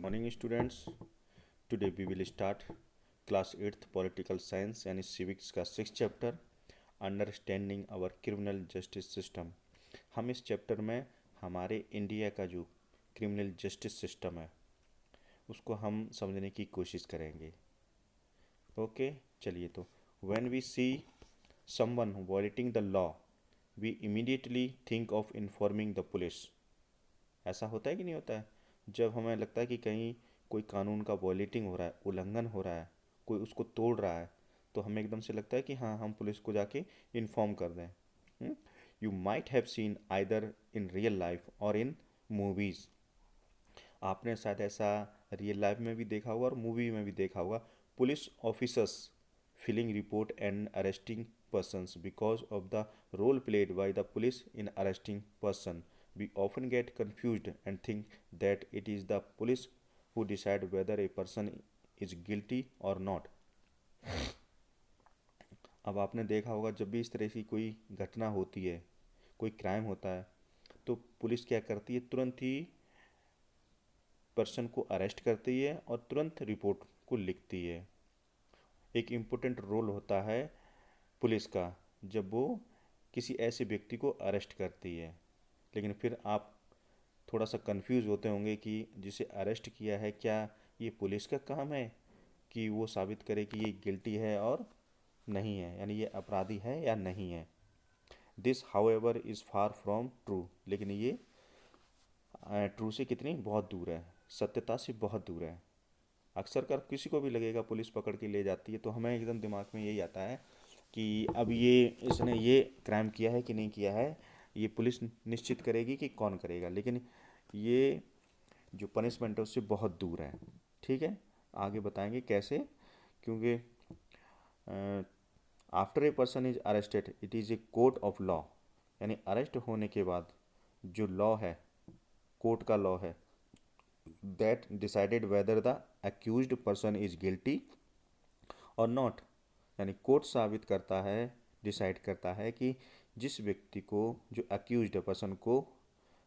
morning students. Today we will start class 8th political science यानी civics का 6th chapter understanding our criminal justice system. हम इस chapter में हमारे India का जो क्रिमिनल जस्टिस सिस्टम है उसको हम समझने की कोशिश करेंगे। ओके चलिए, तो when we see someone violating the law we immediately think of informing the police. ऐसा होता है कि नहीं होता है? जब हमें लगता है कि कहीं कोई कानून का वॉयलेटिंग हो रहा है, उल्लंघन हो रहा है, कोई उसको तोड़ रहा है, तो हमें एकदम से लगता है कि हाँ, हम पुलिस को जाके इन्फॉर्म कर दें। You might have seen either in real life और इन मूवीज़। आपने शायद ऐसा रियल लाइफ में भी देखा होगा और मूवी में भी देखा होगा। Police officers filing report and arresting persons because of the role played by the police in arresting person. We often get confused and think that it is the police who decide whether a person is guilty or not. अब आपने देखा होगा जब भी इस तरह की कोई घटना होती है, कोई क्राइम होता है, तो पुलिस क्या करती है? तुरंत ही पर्सन को अरेस्ट करती है और तुरंत रिपोर्ट को लिखती है। एक इम्पोर्टेंट रोल होता है पुलिस का जब वो किसी ऐसे व्यक्ति को अरेस्ट करती है। लेकिन फिर आप थोड़ा सा कंफ्यूज होते होंगे कि जिसे अरेस्ट किया है, क्या ये पुलिस का काम है कि वो साबित करे कि ये गिल्टी है और नहीं है, यानी ये अपराधी है या नहीं है। This however is far from true. लेकिन ये ट्रू से कितनी बहुत दूर है, सत्यता से बहुत दूर है। अक्सर कर किसी को भी लगेगा पुलिस पकड़ के ले जाती है तो हमें एकदम दिमाग में यही आता है कि अब ये इसने ये क्राइम किया है कि नहीं किया है, ये पुलिस निश्चित करेगी कि कौन करेगा। लेकिन ये जो पनिशमेंट है उससे बहुत दूर है। ठीक है, आगे बताएंगे कैसे। क्योंकि after a person is arrested it is a court of law, यानी अरेस्ट होने के बाद जो लॉ है, कोर्ट का लॉ है, that decided whether the accused person is guilty और नॉट। यानी कोर्ट साबित करता है, डिसाइड करता है कि जिस व्यक्ति को, जो अक्यूज्ड पर्सन को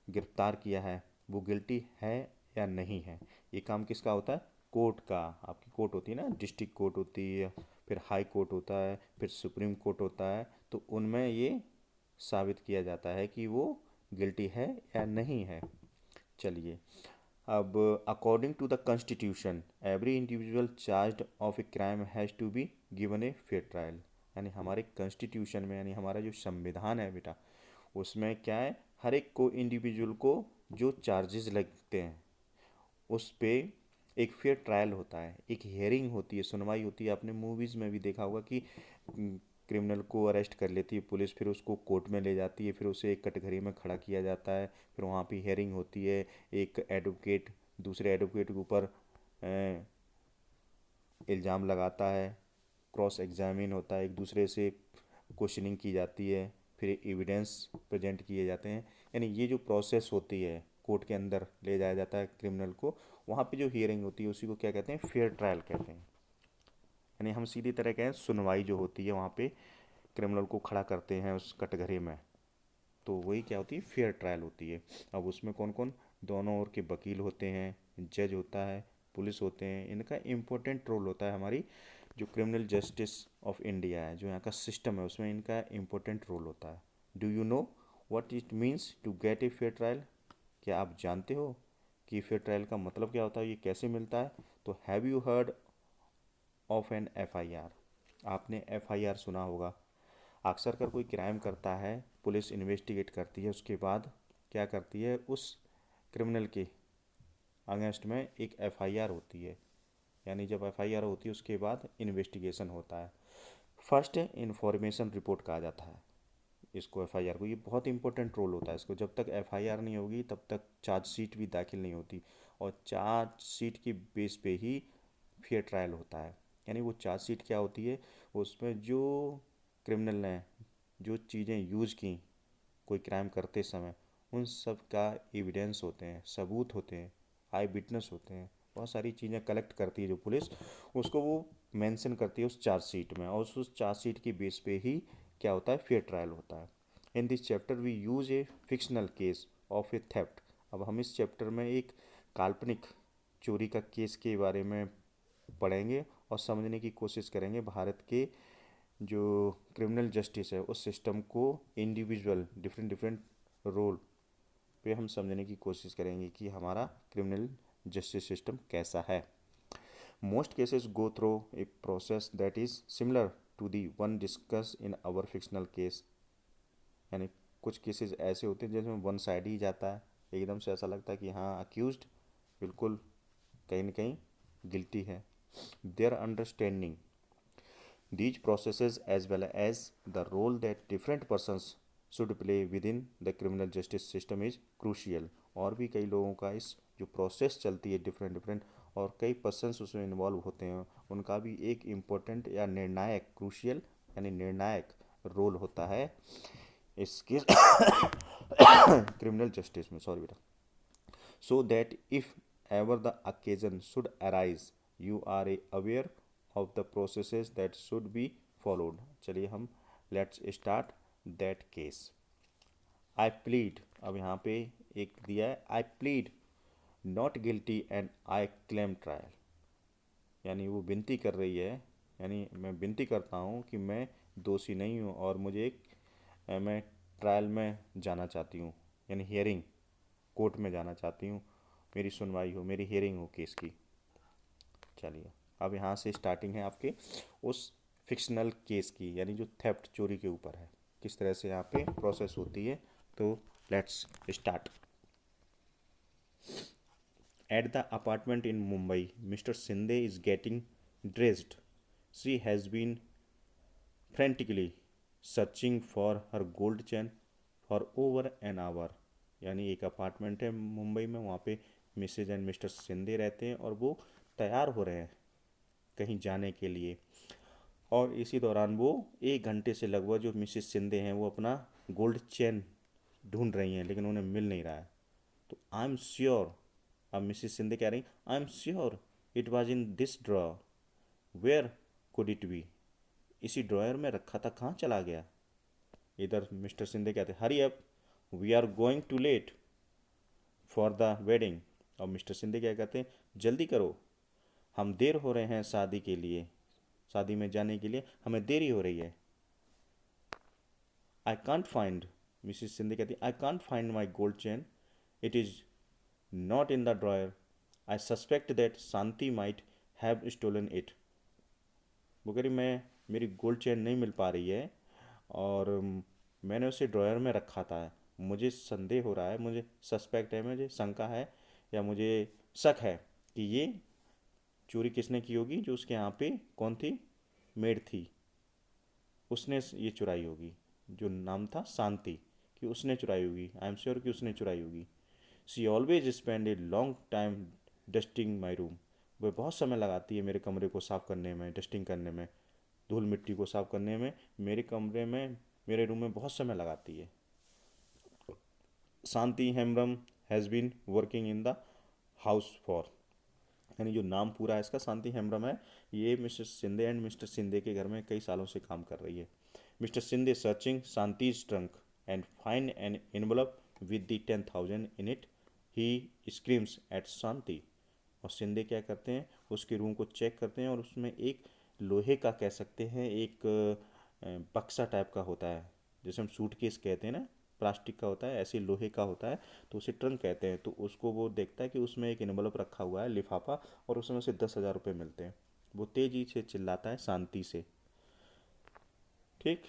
गिरफ्तार किया है, वो गिल्टी है या नहीं है। ये काम किसका होता है? कोर्ट का। आपकी कोर्ट होती है ना, डिस्ट्रिक्ट कोर्ट होती है, फिर हाई कोर्ट होता है, फिर सुप्रीम कोर्ट होता है, तो उनमें ये साबित किया जाता है कि वो गिल्टी है या नहीं है। चलिए, अब according to the constitution every individual charge of a crime has to be given a fair trial. यानी हमारे कॉन्स्टिट्यूशन में, यानी हमारा जो संविधान है बेटा, उसमें क्या है, हर एक को, इंडिविजुअल को जो चार्जेस लगते हैं उस पे एक फेयर ट्रायल होता है, एक हियरिंग होती है, सुनवाई होती है। आपने मूवीज़ में भी देखा होगा कि क्रिमिनल को अरेस्ट कर लेती है पुलिस, फिर उसको कोर्ट में ले जाती है, फिर उसे एक कटघरे में खड़ा किया जाता है, फिर वहाँ पे हियरिंग होती है। एक एडवोकेट दूसरे एडवोकेट के ऊपर इल्ज़ाम लगाता है, क्रॉस एग्जामिन होता है, एक दूसरे से क्वेश्चनिंग की जाती है, फिर एविडेंस प्रेजेंट किए जाते हैं। यानी ये जो प्रोसेस होती है, कोर्ट के अंदर ले जाया जाता है क्रिमिनल को, वहाँ पे जो हियरिंग होती है उसी को क्या कहते हैं? फेयर ट्रायल कहते हैं। यानी हम सीधी तरह कहें, सुनवाई जो होती है वहाँ पे क्रिमिनल को खड़ा करते हैं उस कटघरे में, तो वही क्या होती है? फेयर ट्रायल होती है। अब उसमें कौन कौन? दोनों ओर के वकील होते हैं, जज होता है, पुलिस होते हैं। इनका इम्पोर्टेंट रोल होता है। हमारी जो क्रिमिनल जस्टिस ऑफ इंडिया है, जो यहाँ का सिस्टम है, उसमें इनका इम्पोर्टेंट रोल होता है। Do you know what it means to get a fair trial? क्या आप जानते हो कि फेयर ट्रायल का मतलब क्या होता है, ये कैसे मिलता है? तो have you heard of an FIR? आपने एफआईआर सुना होगा। अक्सर कर कोई क्राइम करता है, पुलिस इन्वेस्टिगेट करती है, उसके बाद क्या करती है, उस क्रिमिनल के अगेंस्ट में एक एफआईआर होती है। यानी जब एफआईआर होती है उसके बाद इन्वेस्टिगेशन होता है। फर्स्ट इन्फॉर्मेशन रिपोर्ट कहा जाता है इसको, एफआईआर को। ये बहुत इंपॉर्टेंट रोल होता है इसको। जब तक एफआईआर नहीं होगी तब तक चार्जशीट भी दाखिल नहीं होती, और चार्जशीट के बेस पे ही फेयर ट्रायल होता है। यानी वो चार्जशीट क्या होती है, उसमें जो क्रिमिनल ने जो चीज़ें यूज़ की कोई क्राइम करते समय, उन सब का एविडेंस होते हैं, सबूत होते हैं, आई विटनेस होते हैं, बहुत सारी चीज़ें कलेक्ट करती है जो पुलिस, उसको वो मेंशन करती है उस चार्जशीट में, और उस चार्जशीट के बेस पे ही क्या होता है? फेयर ट्रायल होता है। In this chapter we use a fictional case of a theft. अब हम इस चैप्टर में एक काल्पनिक चोरी का केस के बारे में पढ़ेंगे और समझने की कोशिश करेंगे भारत के जो क्रिमिनल जस्टिस है उस सिस्टम को इंडिविजुअल डिफरेंट डिफरेंट रोल पे हम समझने की कोशिश करेंगे कि हमारा क्रिमिनल जस्टिस सिस्टम कैसा है. Most cases go through a process that is similar to the one discussed in our fictional case. यानी कुछ केसेस ऐसे होते हैं जिसमें वन साइड ही जाता है, एकदम से ऐसा लगता है कि हाँ अक्यूज्ड बिल्कुल कहीं ना कहीं गिल्टी है. Their understanding these processes as well as the role that different persons should play within the criminal justice system is crucial. और भी कई लोगों का इस जो प्रोसेस चलती है डिफरेंट डिफरेंट और कई पर्सन्स उसमें इन्वॉल्व होते हैं उनका भी एक इम्पोर्टेंट या निर्णायक क्रूशियल यानी निर्णायक रोल होता है इसके क्रिमिनल जस्टिस में. सॉरी बेटा. So that if ever the occasion should arise you are aware of the processes that should be followed. चलिए हम let's start that case. I plead. अब यहाँ पे एक दिया है I plead not guilty and I claim trial. यानी वो विनती कर रही है, यानी मैं विनती करता हूँ कि मैं दोषी नहीं हूँ और मुझे एक मैं ट्रायल में जाना चाहती हूँ, यानी हियरिंग कोर्ट में जाना चाहती हूँ, मेरी सुनवाई हो, मेरी हियरिंग हो केस की. चलिए अब यहाँ से स्टार्टिंग है आपके उस फिक्शनल केस की, यानी जो थेफ्ट चोरी के ऊपर है, किस तरह से यहाँ पे प्रोसेस होती है. तो let's start. At the apartment in Mumbai mister Sindhe is getting dressed. She has been frantically searching for her gold chain for over an hour. यानी एक अपार्टमेंट है मुंबई में, वहाँ पे मिसेज एंड मिस्टर सिंधे रहते हैं और वो तैयार हो रहे हैं कहीं जाने के लिए. और इसी दौरान वो 1 घंटे से लगभग जो मिसेज सिंधे हैं वो अपना गोल्ड चेन ढूंढ रही हैं लेकिन उन्हें मिल नहीं रहा है. तो आई एम श्योर, अब मिसेज सिंधे कह रही I am sure it was in this draw. Where could it be. इसी ड्रॉयर में रखा था, कहाँ चला गया. इधर मिस्टर सिंधे कहते hurry up we are going to late for the wedding. और मिस्टर सिंधे क्या कहते हैं जल्दी करो, हम देर हो रहे हैं शादी के लिए, शादी में जाने के लिए हमें देरी हो रही है. I can't find, Mrs Shinde कहती I can't find my gold chain, it is not in the drawer. I suspect that Shanti might have stolen it. वो कह रही मैं मेरी गोल्ड चेन नहीं मिल पा रही है और मैंने उसे ड्रॉयर में रखा था, मुझे संदेह हो रहा है, मुझे सस्पेक्ट है, मुझे शंका है या मुझे शक है कि ये चोरी किसने की होगी. जो उसके यहाँ पे कौन थी, मेड थी, उसने ये चुराई होगी, जो नाम था शांति, कि उसने चुराई होगी. आई एम श्योर कि उसने चुराई होगी. She always spend a long time dusting my room. वह बहुत समय लगाती है मेरे कमरे को साफ़ करने में, डस्टिंग करने में, धूल मिट्टी को साफ़ करने में मेरे कमरे में, मेरे रूम में बहुत समय लगाती है. Shanti Hembram has been working in the house for, यानी जो नाम पूरा है इसका शांति हेम्ब्रम है, ये Mr Sindhe and Mr Sindhe के घर में कई सालों से काम कर रही है. Mister Shinde searching Shanti's trunk and find an envelope with the 10,000 in it. He screams at Shanti. और सिंधे क्या करते हैं उसके रूम को चेक करते हैं और उसमें एक लोहे का कह सकते हैं एक बक्सा टाइप का होता है, जैसे हम सूटकेस कहते हैं ना, प्लास्टिक का होता है, ऐसे लोहे का होता है तो उसे ट्रंक कहते हैं. तो उसको वो देखता है कि उसमें एक एनवलप रखा हुआ है, लिफाफा, और उसमें से 10,000 रुपये मिलते हैं. वो तेजी से चिल्लाता है शांति से, ठीक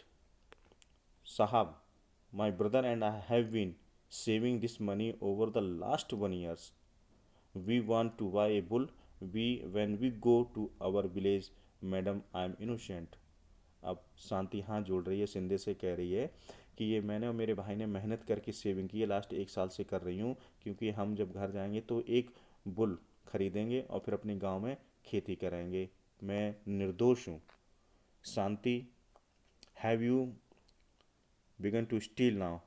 साहब, my brother and I have been saving this money over the last 1 years. We want to buy a bull we when we go to our village. Madam I am innocent. अब शांति हाथ जोड़ रही है, सिंधे से कह रही है कि ये मैंने और मेरे भाई ने मेहनत करके सेविंग की है, लास्ट 1 साल से कर रही हूँ, क्योंकि हम जब घर जाएंगे तो एक बुल खरीदेंगे और फिर अपने गांव में खेती करेंगे. मैं निर्दोष हूँ. Shanti have you begin to steal now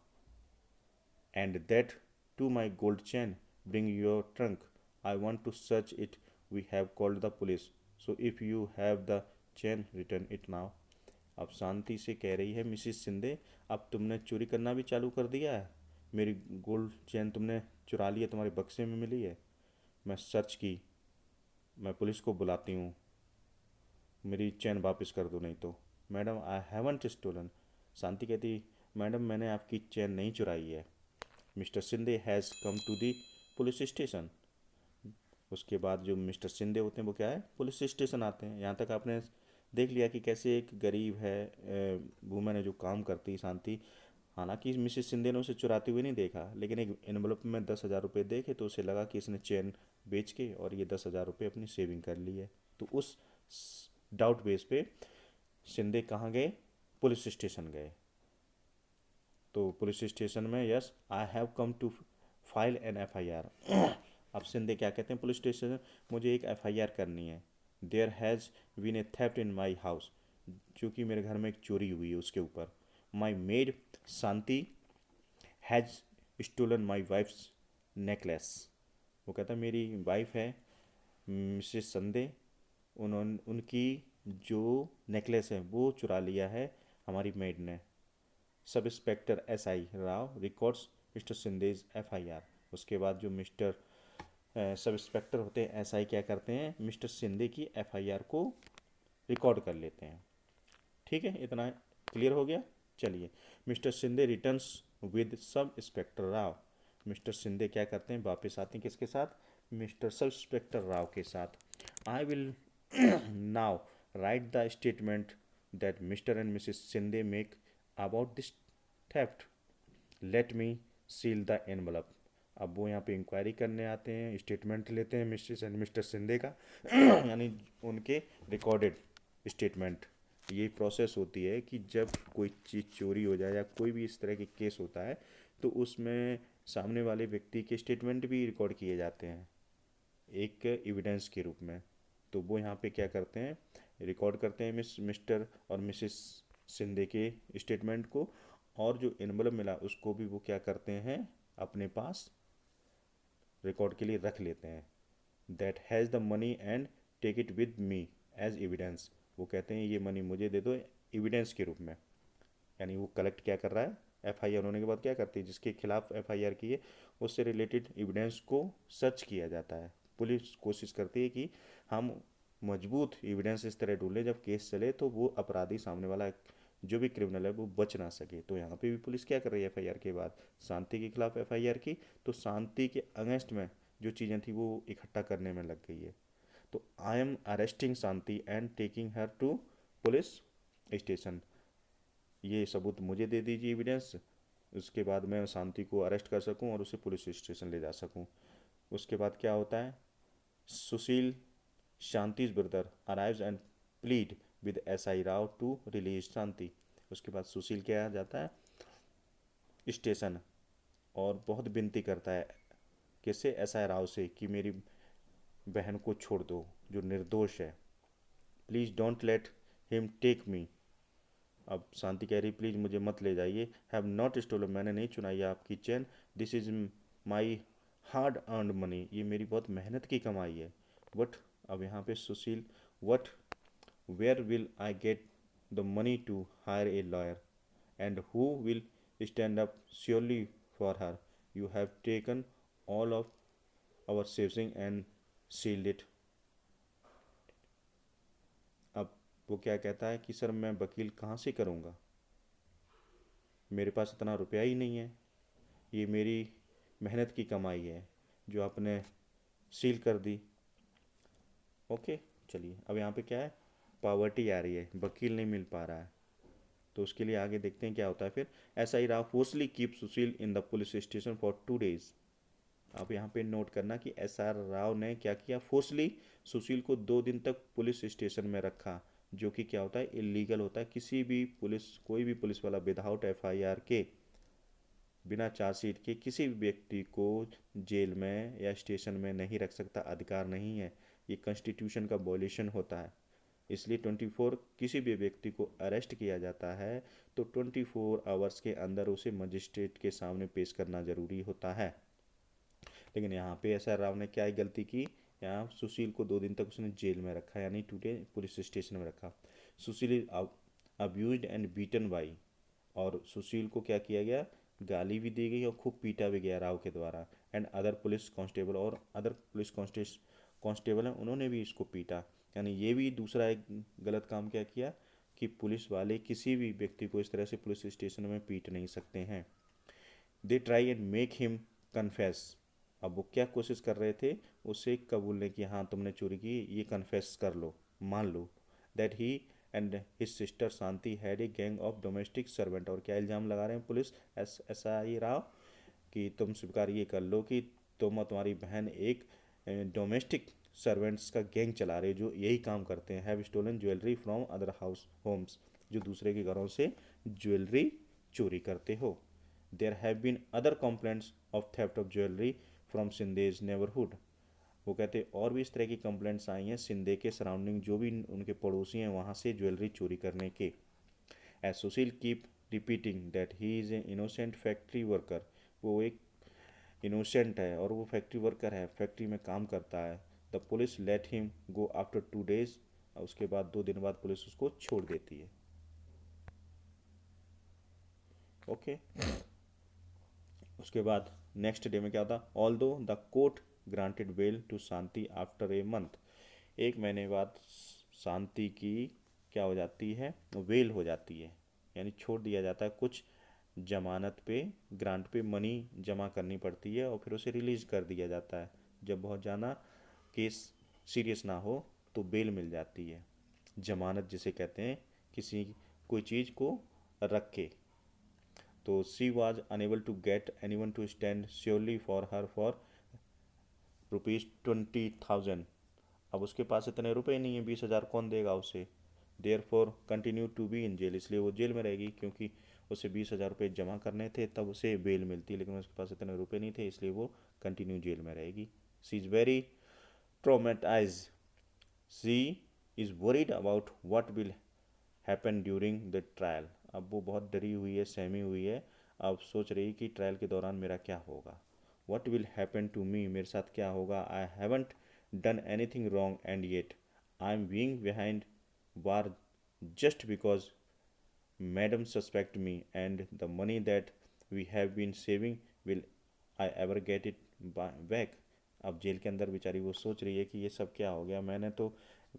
and that to my gold chain, bring your trunk. I want to search it. We have called the police. So if you have the chain, return it now. अब शांति से कह रही है Mrs Shinde, अब तुमने चोरी करना भी चालू कर दिया है, मेरी गोल्ड चेन तुमने चुरा ली है, तुम्हारे बक्से में मिली है, मैं सर्च की मैं पुलिस को बुलाती हूँ, मेरी चेन वापस कर दो नहीं तो। Madam I haven't stolen. Shanti कहती, मैडम मैंने आपकी चेन नहीं चुराई है। Mister Shinde has come to the police station. उसके बाद जो मिस्टर शिंदे होते हैं वो क्या है, पुलिस स्टेशन आते हैं। यहाँ तक आपने देख लिया कि कैसे एक गरीब है वूमेन है जो काम करती है शांति। हालांकि मिसेस शिंदे ने उसे चुराते हुए नहीं देखा, लेकिन एक एनवलप में 10,000 रुपये देखे तो उसे लगा कि इसने चेन बेच के और ये 10,000 रुपये अपनी सेविंग कर ली है। तो उस डाउट बेस पे शिंदे कहाँ गए, पुलिस स्टेशन गए। तो पुलिस स्टेशन में, yes I have come to file an FIR. अब शिंदे क्या कहते हैं पुलिस स्टेशन में, मुझे एक एफआईआर करनी है। There has been a theft in my house, क्योंकि मेरे घर में एक चोरी हुई है उसके ऊपर। My maid Shanti has stolen my wife's necklace. वो कहता है मेरी वाइफ है मिसेस संदे, उन्होंने उनकी जो नेकलेस है वो चुरा लिया है हमारी मेड ने। Sub inspector SI Rao records mister Shinde's FIR। उसके बाद जो मिस्टर सब इंस्पेक्टर होते हैं SI क्या करते हैं, मिस्टर सिंधे की FIR को रिकॉर्ड कर लेते हैं। ठीक है, इतना क्लियर हो गया। चलिए, Mr Sindhe returns with sub inspector Rao. Mr Sindhe क्या करते हैं, वापस आते हैं किसके साथ, मिस्टर सब इंस्पेक्टर राव के साथ। I will now write the statement that Mr and Mrs Sindhe make about this theft, let me seal the envelope. अब वो यहाँ पे इंक्वायरी करने आते हैं, स्टेटमेंट लेते हैं मिसेस एंड मिस्टर सिंधे का यानी उनके रिकॉर्डेड स्टेटमेंट। ये प्रोसेस होती है कि जब कोई चीज़ चोरी हो जाए या कोई भी इस तरह के केस होता है तो उसमें सामने वाले व्यक्ति के स्टेटमेंट भी रिकॉर्ड किए जाते हैं एक एविडेंस के रूप में। तो वो यहाँ पे क्या करते हैं, रिकॉर्ड करते हैं मिस्टर और मिसेस सिंधे के स्टेटमेंट को, और जो एनवलप मिला उसको भी वो क्या करते हैं अपने पास रिकॉर्ड के लिए रख लेते हैं। That has the money and take it with me as evidence. वो कहते हैं ये मनी मुझे दे दो एविडेंस के रूप में। यानी वो कलेक्ट क्या कर रहा है, FIR होने के बाद क्या करती है, जिसके खिलाफ FIR की है उससे रिलेटेड एविडेंस को सर्च किया जाता है। पुलिस कोशिश करती है कि हम मजबूत एविडेंस इस तरह ढूंढें जब केस चले तो वो अपराधी सामने वाला जो भी क्रिमिनल है वो बच ना सके। तो यहाँ पे भी पुलिस क्या कर रही है, FIR के बाद शांति के खिलाफ FIR की, तो शांति के अगेंस्ट में जो चीज़ें थी वो इकट्ठा करने में लग गई है। तो I am arresting Shanti and taking her to police station. ये सबूत मुझे दे दीजिए एविडेंस, उसके बाद मैं शांति को अरेस्ट कर सकूं और उसे पुलिस स्टेशन ले जा सकूं। उसके बाद क्या होता है, Sushil Shanti's brother arrives and plead with SI Rao to release Shanti. उसके बाद सुशील क्या आ जाता है स्टेशन और बहुत विनती करता है किससे, SI राव से, कि मेरी बहन को छोड़ दो जो निर्दोष है। Please don't let him take me. अब शांति कह रही प्लीज़ मुझे मत ले जाइए। हैव नॉट स्टोलन, मैंने नहीं चुनाई है आपकी chain. This is my hard earned money, ये मेरी बहुत मेहनत की कमाई है। वट, अब यहाँ पे Sushil, what where will I get the money to hire a lawyer and who will stand up surely for her, you have taken all of our saving and sealed it. अब वो क्या कहता है कि सर मैं वकील कहाँ से करूँगा, मेरे पास इतना रुपया ही नहीं है, ये मेरी मेहनत की कमाई है जो आपने सील कर दी। ओके, चलिए अब यहाँ पे क्या है, पावर्टी आ रही है, वकील नहीं मिल पा रहा है। तो उसके लिए आगे देखते हैं क्या होता है फिर। SI Rao forcibly keep Sushil in the police station for 2 days। आप यहाँ पे नोट करना कि SR राव ने क्या किया, फोर्सली सुशील को 2 दिन तक पुलिस स्टेशन में रखा, जो कि क्या होता है, इलीगल होता है। किसी भी पुलिस, कोई भी पुलिस वाला विदाउट FIR के, बिना चार्जशीट के किसी भी व्यक्ति को जेल में या स्टेशन में नहीं रख सकता, अधिकार नहीं है। ये कॉन्स्टिट्यूशन का वॉयलेशन होता है। इसलिए 24 किसी भी व्यक्ति को अरेस्ट किया जाता है तो 24 आवर्स के अंदर उसे मजिस्ट्रेट के सामने पेश करना ज़रूरी होता है। लेकिन यहाँ पे SR राव ने क्या ही गलती की, यहाँ सुशील को 2 दिन तक उसने जेल में रखा, यानी टुडे पुलिस स्टेशन में रखा। Sushil is abused and beaten by, और सुशील को क्या किया गया, गाली भी दी गई और खूब पीटा भी गया राव के द्वारा, एंड अदर पुलिस कांस्टेबल, और अदर पुलिस कांस्टेबल हैं उन्होंने भी इसको पीटा। यानी ये भी दूसरा एक गलत काम क्या किया कि पुलिस वाले किसी भी व्यक्ति को इस तरह से पुलिस स्टेशन में पीट नहीं सकते हैं। They try and make him confess. अब वो क्या कोशिश कर रहे थे, उसे कबूलने की, हाँ तुमने चोरी की, ये कन्फेस कर लो, मान लो। That he and his sister Shanti had a gang of domestic servant. और क्या इल्ज़ाम लगा रहे हैं पुलिस ऐसा ही राव कि तुम स्वीकार ये कर लो कि तुम और तुम्हारी बहन एक डोमेस्टिक सर्वेंट्स का गैंग चला रहे जो यही काम करते हैं। Have stolen jewellery from other house homes, जो दूसरे के घरों से ज्वेलरी चोरी करते हो। There have been other complaints of theft of jewellery from Shinde's neighbourhood. वो कहते और भी इस तरह की कंप्लेंट्स आई हैं सिंधे के सराउंडिंग, जो भी उनके पड़ोसी हैं वहाँ से ज्वेलरी चोरी करने के। As Sushil keep repeating that he is a innocent factory worker, वो एक इनोसेंट है और वो फैक्ट्री वर्कर है, फैक्ट्री में काम करता है। The police let him go after 2 days। उसके बाद 2 दिन बाद पुलिस उसको छोड़ देती है। ओके उसके बाद नेक्स्ट डे में क्या होता, although the court granted bail to Shanti after a month. 1 महीने बाद शांति की क्या हो जाती है, वेल हो जाती है, यानी छोड़ दिया जाता है। कुछ जमानत पे, ग्रांट पे मनी जमा करनी पड़ती है और फिर उसे रिलीज़ कर दिया जाता है। जब बहुत ज़्यादा केस सीरियस ना हो तो बेल मिल जाती है। जमानत जिसे कहते हैं, किसी कोई चीज़ को रख के। तो she was unable to get anyone to stand surely for her for ₹20,000। अब उसके पास इतने रुपए नहीं है, 20,000 कौन देगा उसे। Therefore continue to be in jail, इसलिए वो जेल में रहेगी, क्योंकि उसे 20,000 रुपये जमा करने थे तब उसे बेल मिलती, लेकिन उसके पास इतने रुपए नहीं थे, इसलिए वो कंटिन्यू जेल में रहेगी। She is very traumatise, she is worried about what will happen during the trial. अब वो बहुत डरी हुई है, सहमी हुई है, अब सोच रही कि ट्रायल के दौरान मेरा क्या होगा। What will happen to me, मेरे साथ क्या होगा। I haven't done anything wrong and yet I am being behind bar just because madam suspect me and the money that we have been saving, will I ever get it back। अब jail के अंदर बेचारी वो सोच रही है कि ये सब क्या हो गया, मैंने तो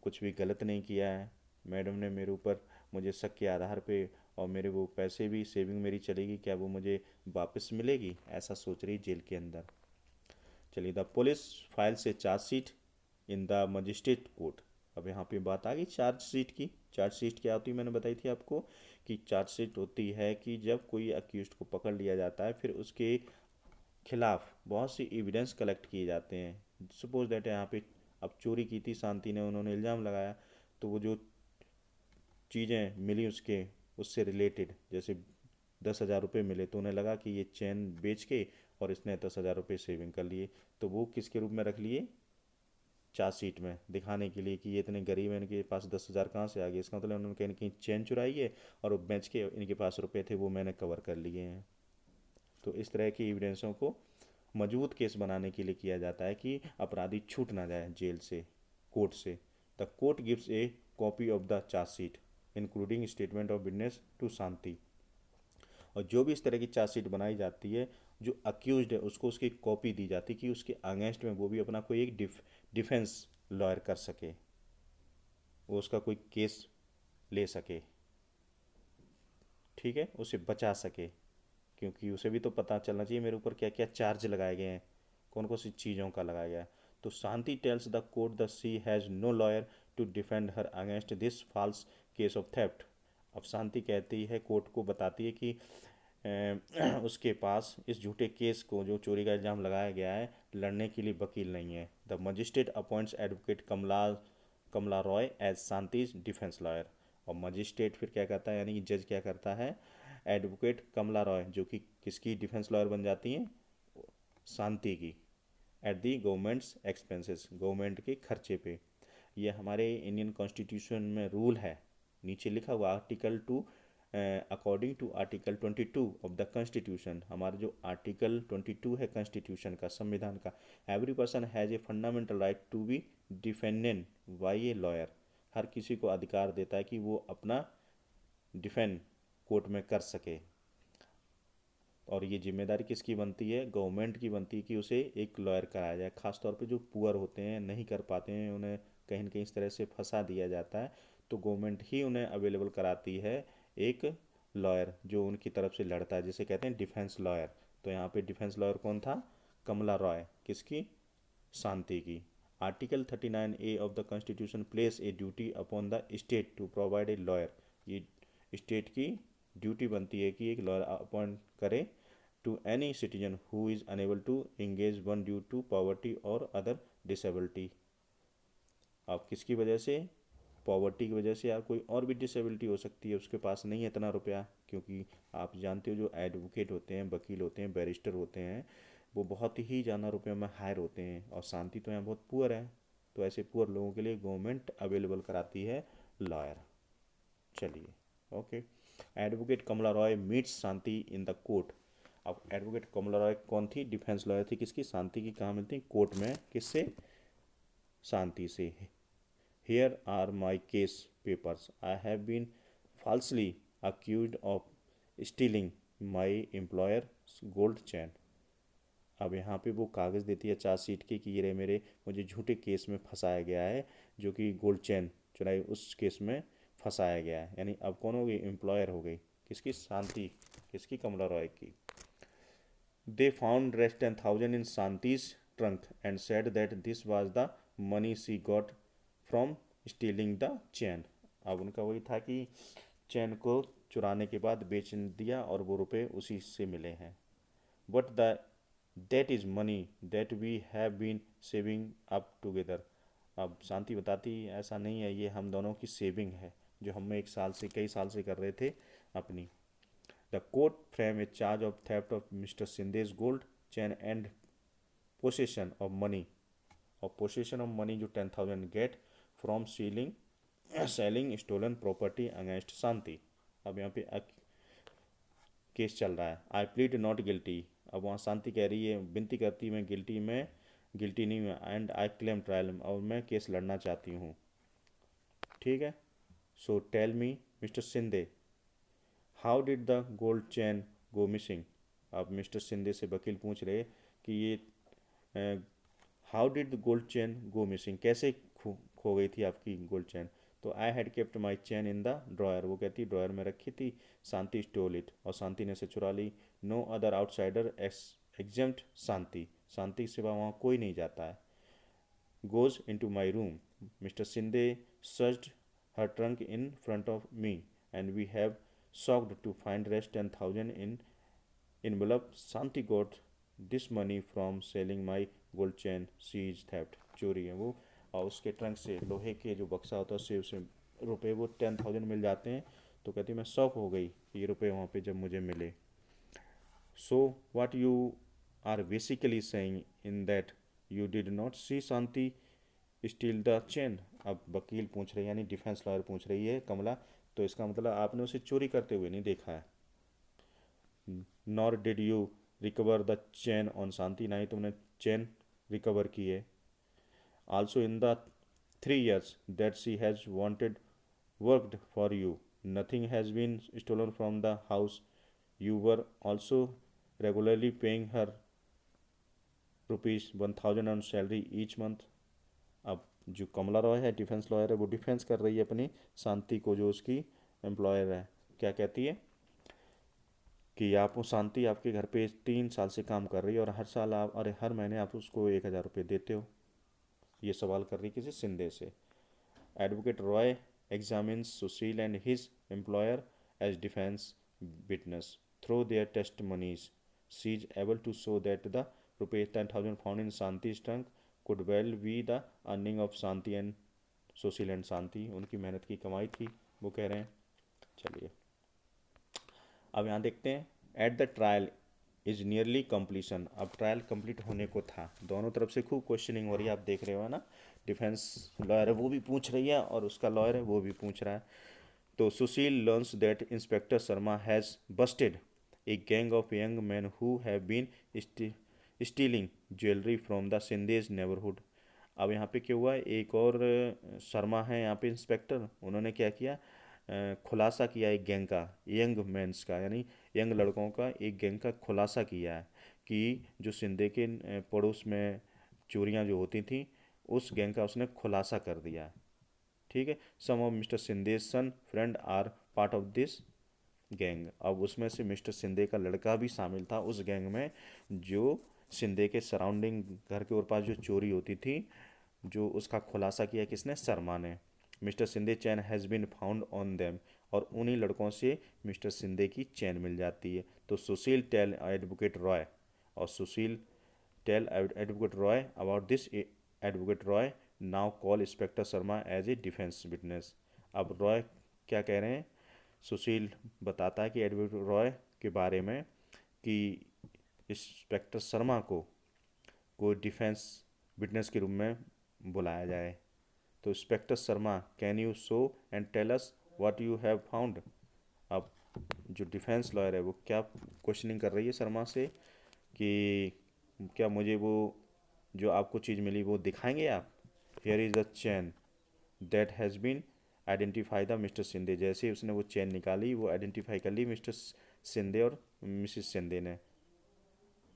कुछ भी गलत नहीं किया है, मैडम ने मेरे ऊपर मुझे शक के आधार पे, और मेरे वो पैसे भी सेविंग मेरी चलेगी, क्या वो मुझे वापस मिलेगी, ऐसा सोच रही जेल के अंदर। चलिए, द पुलिस फाइल से chargesheet in the magistrate court. अब यहाँ पे बात आ गई चार्जशीट की। चार्जशीट क्या होती है, मैंने बताई थी आपको कि चार्जशीट होती है कि जब कोई अक्यूज्ड को पकड़ लिया जाता है फिर उसके खिलाफ बहुत सी एविडेंस कलेक्ट किए जाते हैं। सपोज दैट यहाँ पे अब चोरी की थी शांति ने, उन्होंने इल्ज़ाम लगाया, तो वो जो चीज़ें मिली उसके उससे रिलेटेड, जैसे 10,000 रुपये मिले तो उन्हें लगा कि ये चैन बेच के और इसने 10,000 रुपये सेविंग कर लिए, तो वो किसके रूप में रख लिए, चार्जशीट में, दिखाने के लिए कि ये इतने गरीब हैं, इनके पास 10,000 कहाँ से आ गए। इसका मतलब उन्होंने कहीं कहीं चैन चुराई है और वो बेच के इनके पास रुपए थे वो मैंने कवर कर लिए हैं। तो इस तरह की एविडेंसों को मजबूत केस बनाने के लिए किया जाता है कि अपराधी छूट ना जाए जेल से, कोर्ट से। The court gives a copy of the chargesheet including statement of witness to Shanti. और जो भी इस तरह की चार्जशीट बनाई जाती है, जो अक्यूज्ड है उसको उसकी कॉपी दी जाती है कि उसके अगेंस्ट में वो भी अपना कोई एक डिफेंस लॉयर कर सके, वो उसका कोई केस ले सके, ठीक है, उसे बचा सके, क्योंकि उसे भी तो पता चलना चाहिए मेरे ऊपर क्या क्या चार्ज लगाए गए हैं, कौन कौन सी चीज़ों का लगाया गया है। तो Shanti tells the court the she has no lawyer to defend her against this false case of theft. अब शांति कहती है, कोर्ट को बताती है कि उसके पास इस झूठे केस को, जो चोरी का इल्ज़ाम लगाया गया है, लड़ने के लिए वकील नहीं है। The magistrate appoints advocate Kamla Roy as Shanti's defence lawyer. और मजिस्ट्रेट फिर क्या करता है, यानी कि जज क्या करता है, एडवोकेट कमला रॉय जो कि किसकी डिफेंस लॉयर बन जाती हैं, शांति की, at the governments expenses, government के खर्चे पे। ये हमारे इंडियन कॉन्स्टिट्यूशन में रूल है, नीचे लिखा हुआ article 2 according to article 22 of the constitution. हमारा जो आर्टिकल 22 है कॉन्स्टिट्यूशन का, संविधान का, every person has a fundamental right to be defended by a lawyer. हर किसी को अधिकार देता है कि वो अपना डिफेंड कोर्ट में कर सके। और ये जिम्मेदारी किसकी बनती है, गवर्नमेंट की बनती है कि उसे एक लॉयर कराया जाए। ख़ास तौर पे जो पुअर होते हैं, नहीं कर पाते हैं, उन्हें कहीं न कहीं इस तरह से फंसा दिया जाता है, तो गवर्नमेंट ही उन्हें अवेलेबल कराती है एक लॉयर जो उनकी तरफ से लड़ता है, जिसे कहते हैं डिफेंस लॉयर। तो यहाँ पे डिफेंस लॉयर कौन था, कमला रॉय, किसकी, शांति की। Article 39A of the constitution places a duty upon the state to provide a lawyer. ये स्टेट की ड्यूटी बनती है कि एक लॉयर अपॉइंट करे to any citizen who is unable to engage one due to poverty और other disability. अब किसकी वजह से, पॉवर्टी की वजह से, या कोई और भी डिसेबिलिटी हो सकती है, उसके पास नहीं है इतना रुपया, क्योंकि आप जानते हो जो एडवोकेट होते हैं, वकील होते हैं, बैरिस्टर होते हैं, वो बहुत ही ज़्यादा रुपये में हायर होते हैं, और शांति तो यहाँ बहुत पुअर है। तो ऐसे पुअर लोगों के लिए गवर्नमेंट अवेलेबल कराती है लॉयर। चलिए, okay. Advocate Kamla Roy meets Shanti in the court. अब एडवोकेट कमला रॉय कौन थी, डिफेंस लॉयर थी किसकी, शांति की। कहाँ मिलती, कोर्ट में, किससे, शांति से। Here are my case papers. I have been falsely accused of stealing my employer's gold chain. अब यहाँ पे वो कागज़ देती है चार्जशीट की कि ये मेरे मुझे झूठे केस में फंसाया गया है, जो कि गोल्ड चेन चुराई, उस केस में फंसाया गया है। यानी अब कौन हो गई, एम्प्लॉयर हो गई, किसकी, शांति, किसकी, कमला रॉय की। They found rest 10,000 in Shanti's trunk and said that this was the money she got from stealing the chain. अब उनका वही था कि चैन को चुराने के बाद बेच दिया और वो रुपए उसी से मिले हैं। But that is money that we have been saving up together. अब शांति बताती ऐसा नहीं है, ये हम दोनों की सेविंग है जो हम एक साल से, कई साल से कर रहे थे अपनी। The court framed a charge of theft of Mr. Sindh's gold chain and possession of money, और possession of money जो 10,000 get from selling stolen property against शांति। अब यहाँ पे केस चल रहा है। आई प्लीड नॉट गिल्टी। अब वहाँ शांति कह रही है, विनती करती, मैं गिल्टी नहीं हूँ, एंड आई क्लेम ट्रायल, और मैं केस लड़ना चाहती हूँ। ठीक है। So tell me mister Sindhe, how did the gold chain go missing. अब मिस्टर सिंधे से वकील पूछ रहे कि ये how did the gold chain go missing, कैसे खो गई थी आपकी गोल्ड चैन। तो I had kept my chain in the drawer, वो कहती ड्रॉयर में रखी थी, शांति स्टोल इट, और शांति ने से चुरा ली। No other outsider except Shanti, Shanti के सिवा वहाँ कोई नहीं जाता है। Goes in to my room, mister Sindhe searched her trunk in front of me and we have shocked to find rest 10,000 in envelope. Shanti got this money from selling my gold chain. She is theft. चोरी है वो, और उसके trunk से, लोहे के जो बक्सा होता है उससे उसे रुपए वो 10,000 मिल जाते हैं। तो कहती मैं शॉक हो गई ये रुपए वहाँ पे जब मुझे मिले। So what you are basically saying in that you did not see Shanti steal the chain. अब वकील पूछ रही है, यानी डिफेंस लॉयर पूछ रही है कमला, तो इसका मतलब आपने उसे चोरी करते हुए नहीं देखा है। Nor did you recover the chain on Shanti, ना ही तुमने चेन रिकवर की है। Also in the 3 years that she has wanted worked for you, nothing has been stolen from the house. You were also regularly paying her ₹1,000 on salary each month. अब जो कमला रॉय है, defence lawyer है, वो defence कर रही है अपनी शांति को, जो उसकी एम्प्लॉयर है। क्या कहती है कि आप, शांति आपके घर पे 3 साल से काम कर रही है और हर साल आप, अरे हर महीने आप उसको 1,000 रुपये देते हो। ये सवाल कर रही किसी सिंधे से। Advocate Roy examines Sushil and his employer as defence witness through their testimonies. She is able to show that the ₹10,000 found in Shanti trunk could well be the earning of Shanti and Sushil and Shanti, उनकी मेहनत की कमाई थी, वो कह रहे हैं। चलिए अब यहाँ देखते हैं। At the trial is nearly completion. अब ट्रायल कंप्लीट होने को था, दोनों तरफ से खूब क्वेश्चनिंग हो रही है, आप देख रहे हो ना। डिफेंस लॉयर है वो भी पूछ रही है और उसका लॉयर है वो भी पूछ रहा है। तो Sushil learns that inspector Sharma has busted a gang of young man who have been stealing jewellery from the Shinde's neighbourhood. अब यहाँ पे क्या हुआ, एक और शर्मा है यहाँ पे इंस्पेक्टर, उन्होंने क्या किया, खुलासा किया एक गैंग का, यंग मेंस का, यानी यंग लड़कों का एक गैंग का खुलासा किया है कि जो सिंधे के पड़ोस में चोरियां जो होती थी, उस गैंग का उसने खुलासा कर दिया है। ठीक है। Some of mister Shinde son friend are part of this gang. अब उसमें से मिस्टर सिंधे का लड़का भी शामिल था उस गैंग में, जो सिंधे के सराउंडिंग घर के ऊपर पास जो चोरी होती थी, जो उसका खुलासा किया किसने, शर्मा ने। Mister Sindhe chain has been found on them, और उन्हीं लड़कों से मिस्टर सिंधे की चैन मिल जाती है। तो सुशील टेल एडवोकेट रॉय, और Sushil tell advocate Roy about this. Advocate Roy now call inspector Sharma as a defence witness. अब रॉय क्या कह रहे हैं, सुशील बताता है कि एडवोकेट रॉय के बारे में कि इंस्पेक्टर शर्मा को डिफेंस विटनेस के रूप में बुलाया जाए। तो inspector Sharma, can you show and tell us what you have found. अब जो डिफेंस लॉयर है वो क्या क्वेश्चनिंग कर रही है शर्मा से कि क्या मुझे वो जो आपको चीज़ मिली वो दिखाएंगे आप। Here is the chain that has been identified the mister Sindhe. जैसे ही उसने वो चैन निकाली, वो आइडेंटिफाई कर ली मिस्टर सिंधे और मिसिस सिंधे ने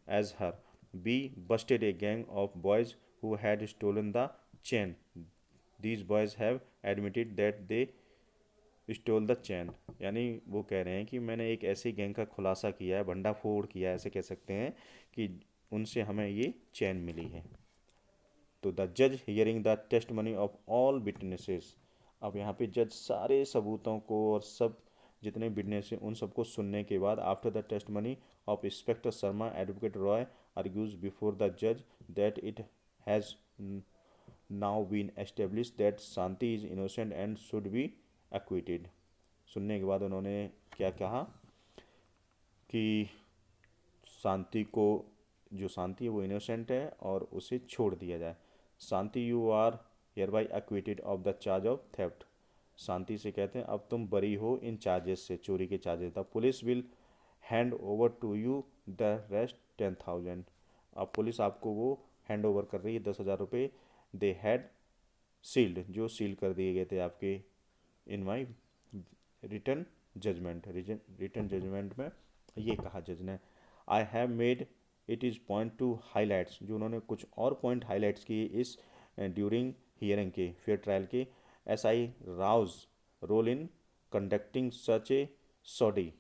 as her. Be busted a gang of boys who had stolen the chain. These boys have admitted that they stole the chain. यानी वो कह रहे हैं कि मैंने एक ऐसे गैंग का खुलासा किया है, भंडाफोड़ किया है, ऐसे कह सकते हैं कि उनसे हमें ये चैन मिली है। तो द जज hearing the testimony of all witnesses. अब यहाँ पे जज सारे सबूतों को और सब जितने विटनेस हैं उन सबको सुनने के बाद, after the testimony of inspector Sharma, advocate Roy argues before the judge that it has now been established that Shanti is innocent and should be acquitted. सुनने के बाद उन्होंने क्या कहा कि शांति को, जो शांति है वो इनोसेंट है और उसे छोड़ दिया जाए। Shanti, you are hereby acquitted of the charge of theft. Shanti से कहते हैं अब तुम बरी हो इन चार्जेस से, चोरी के charges. The police will hand over to you the rest 10,000। अब पुलिस आपको वो हैंड ओवर कर रही है 10,000 रुपये। दे हैड सील्ड, जो सील कर दिए गए थे आपके in my written judgment. Written judgment में ये कहा जज ने। I have made it is point to highlights, जो उन्होंने कुछ और पॉइंट हाईलाइट्स किए इस ड्यूरिंग हियरिंग के, फेयर ट्रायल के। S I Rao's role in conducting such a shoddy.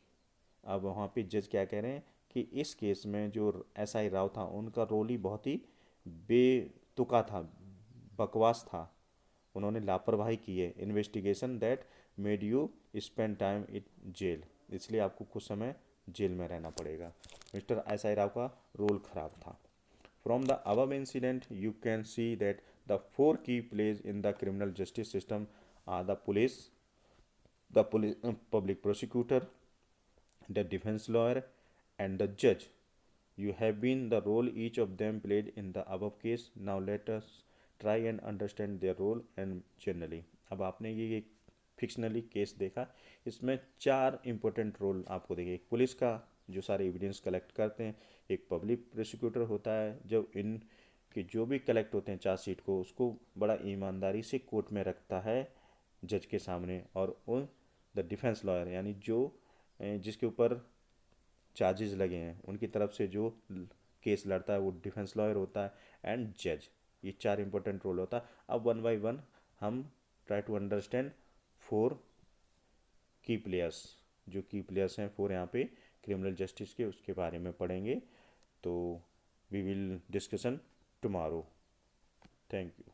अब वहाँ पे जज क्या कह रहे हैं कि इस केस में जो एस आई राव था उनका रोल ही बहुत ही बेतुका था, बकवास था। उन्होंने लापरवाही की है। Investigation that made you spend time in jail, इसलिए आपको कुछ समय जेल में रहना पड़ेगा। मिस्टर एस आई राव का रोल खराब था। From the above incident you can see that the 4 key players in the criminal justice system are the police, public prosecutor, the defense lawyer, and the judge. You have been the role each of them played in the above case. Now let us try and understand their role and generally. अब आपने ये एक fictionally case देखा, इसमें 4 important role आपको देखे। एक police का जो सारे एविडेंस कलेक्ट करते हैं, एक पब्लिक प्रोसिक्यूटर होता है जो इन के जो भी कलेक्ट होते हैं चार्जशीट को, उसको बड़ा ईमानदारी से कोर्ट में रखता है जज के सामने, और उन द डिफेंस लॉयर यानी जो जिसके ऊपर चार्जेस लगे हैं उनकी तरफ से जो केस लड़ता है वो डिफेंस लॉयर होता है, एंड जज। ये 4 इंपॉर्टेंट रोल होता है। अब वन बाय वन हम ट्राई टू अंडरस्टैंड 4 की प्लेयर्स, जो की प्लेयर्स हैं 4 यहाँ पे क्रिमिनल जस्टिस के, उसके बारे में पढ़ेंगे। तो we will discussion tomorrow. Thank you.